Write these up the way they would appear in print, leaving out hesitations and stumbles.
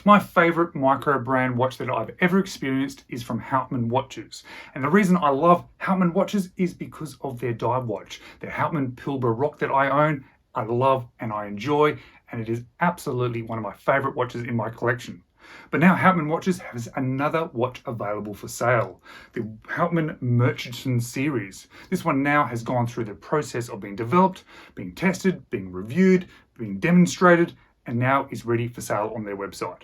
My favorite micro brand watch that I've ever experienced is from Houtman watches. And the reason I love Houtman watches is because of their dive watch. The Houtman Pilbara Rock that I own, I love and I enjoy, and it is absolutely one of my favorite watches in my collection. But now Houtman Watches has another watch available for sale, the Houtman Murchison series. This one now has gone through the process of being developed, being tested, being reviewed, being demonstrated, and now is ready for sale on their website.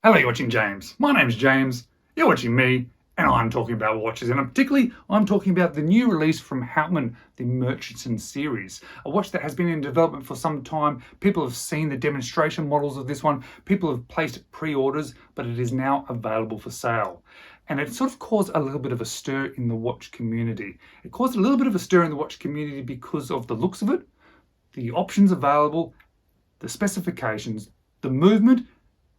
Hello, you're watching James. My name's James, you're watching me, and I'm talking about watches, and particularly I'm talking about the new release from Houtman, the Murchison series, a watch that has been in development for some time. People have seen the demonstration models of this one, people have placed pre-orders, but it is now available for sale. And it sort of caused a little bit of a stir in the watch community. It caused a little bit of a stir in the watch community because of the looks of it, the options available, the specifications, the movement,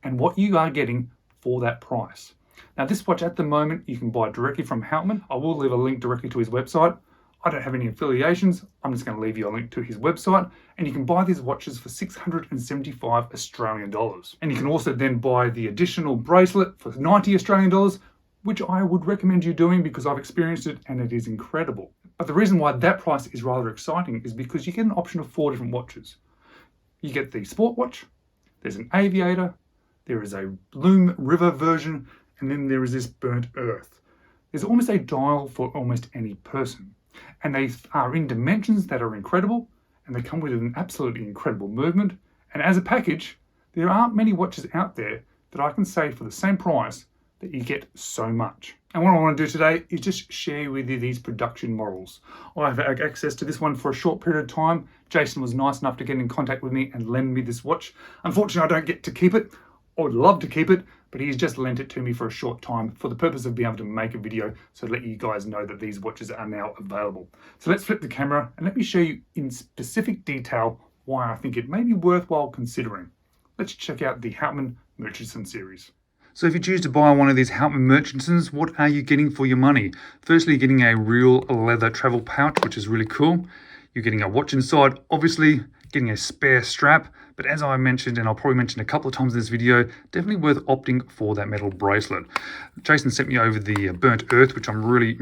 and what you are getting for that price. Now this watch at the moment you can buy directly from Houtman. I will leave a link directly to his website. I don't have any affiliations. I'm just going to leave you a link to his website, and you can buy these watches for 675 Australian dollars. And you can also then buy the additional bracelet for 90 Australian dollars, which I would recommend you doing because I've experienced it and it is incredible. But the reason why that price is rather exciting is because you get an option of 4 different watches. You get the sport watch, there's an aviator, there is a Loom River version, and then there is this burnt earth. There's almost a dial for almost any person. And they are in dimensions that are incredible, and they come with an absolutely incredible movement. And as a package, there aren't many watches out there that I can say for the same price that you get so much. And what I want to do today is just share with you these production models. I have access to this one for a short period of time. Jason was nice enough to get in contact with me and lend me this watch. Unfortunately, I don't get to keep it. I would love to keep it, but he's just lent it to me for a short time for the purpose of being able to make a video so let you guys know that these watches are now available. So let's flip the camera and let me show you in specific detail why I think it may be worthwhile considering. Let's check out the Houtman Murchison series. So if you choose to buy one of these Houtman Murchisons, what are you getting for your money? Firstly, you're getting a real leather travel pouch, which is really cool. You're getting a watch inside, obviously, getting a spare strap, but as I mentioned, and I'll probably mention a couple of times in this video, definitely worth opting for that metal bracelet. Jason sent me over the burnt earth, which I'm really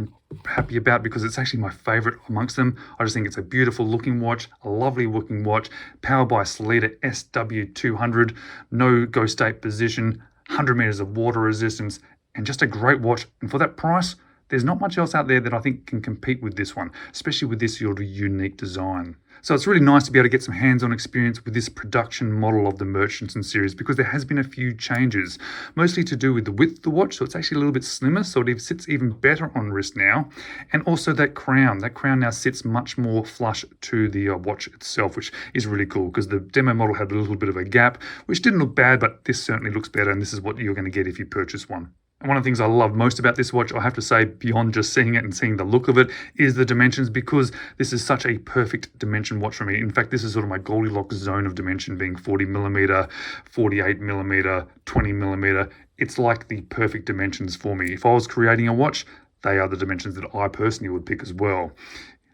happy about because it's actually my favorite amongst them. I just think it's a beautiful looking watch, a lovely looking watch, powered by Sellita SW200, no go state position, 100 meters of water resistance, and just a great watch. And for that price, there's not much else out there that I think can compete with this one, especially with this sort of unique design. So it's really nice to be able to get some hands-on experience with this production model of the Murchison series because there has been a few changes, mostly to do with the width of the watch. So it's actually a little bit slimmer, so it sits even better on wrist now. And also that crown now sits much more flush to the watch itself, which is really cool because the demo model had a little bit of a gap, which didn't look bad, but this certainly looks better, and this is what you're going to get if you purchase one. And one of the things I love most about this watch, I have to say, beyond just seeing it and seeing the look of it, is the dimensions, because this is such a perfect dimension watch for me. In fact, this is sort of my Goldilocks zone of dimension, being 40mm, 48mm, 20mm. It's like the perfect dimensions for me. If I was creating a watch, they are the dimensions that I personally would pick as well.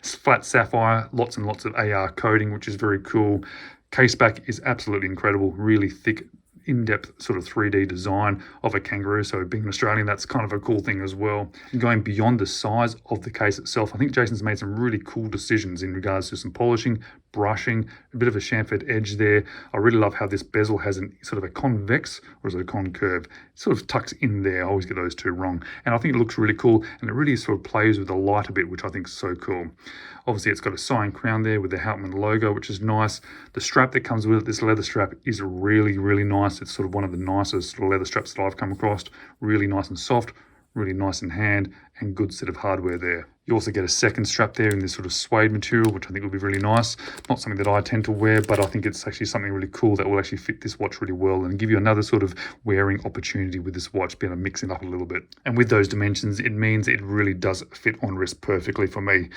Flat sapphire, lots and lots of AR coating, which is very cool. Case back is absolutely incredible, really thick, in-depth sort of 3D design of a kangaroo. So being an Australian, that's kind of a cool thing as well. And going beyond the size of the case itself, I think Jason's made some really cool decisions in regards to some polishing, brushing, a bit of a chamfered edge there. I really love how this bezel has a sort of a convex, or is it a concave? It sort of tucks in there. I always get those two wrong. And I think it looks really cool, and it really sort of plays with the light a bit, which I think is so cool. Obviously, it's got a cyan crown there with the Houtman logo, which is nice. The strap that comes with it, this leather strap, is really, really nice. It's sort of one of the nicest leather straps that I've come across. Really nice and soft, really nice in hand, and good set of hardware there. You also get a second strap there in this sort of suede material, which I think will be really nice. Not something that I tend to wear, but I think it's actually something really cool that will actually fit this watch really well and give you another sort of wearing opportunity with this watch, being able to mix it up a little bit. And with those dimensions, it means it really does fit on wrist perfectly for me.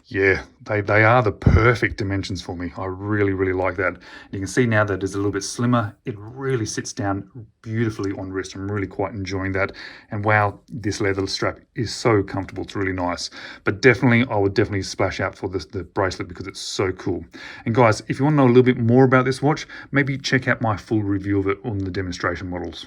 Yeah, they are the perfect dimensions for me. I really, really like that. You can see now that it's a little bit slimmer. It really sits down beautifully on wrist. I'm really quite enjoying that. And wow, this leather strap is so so comfortable. It's really nice. But definitely, I would definitely splash out for the bracelet because it's so cool. And guys, if you want to know a little bit more about this watch, maybe check out my full review of it on the demonstration models.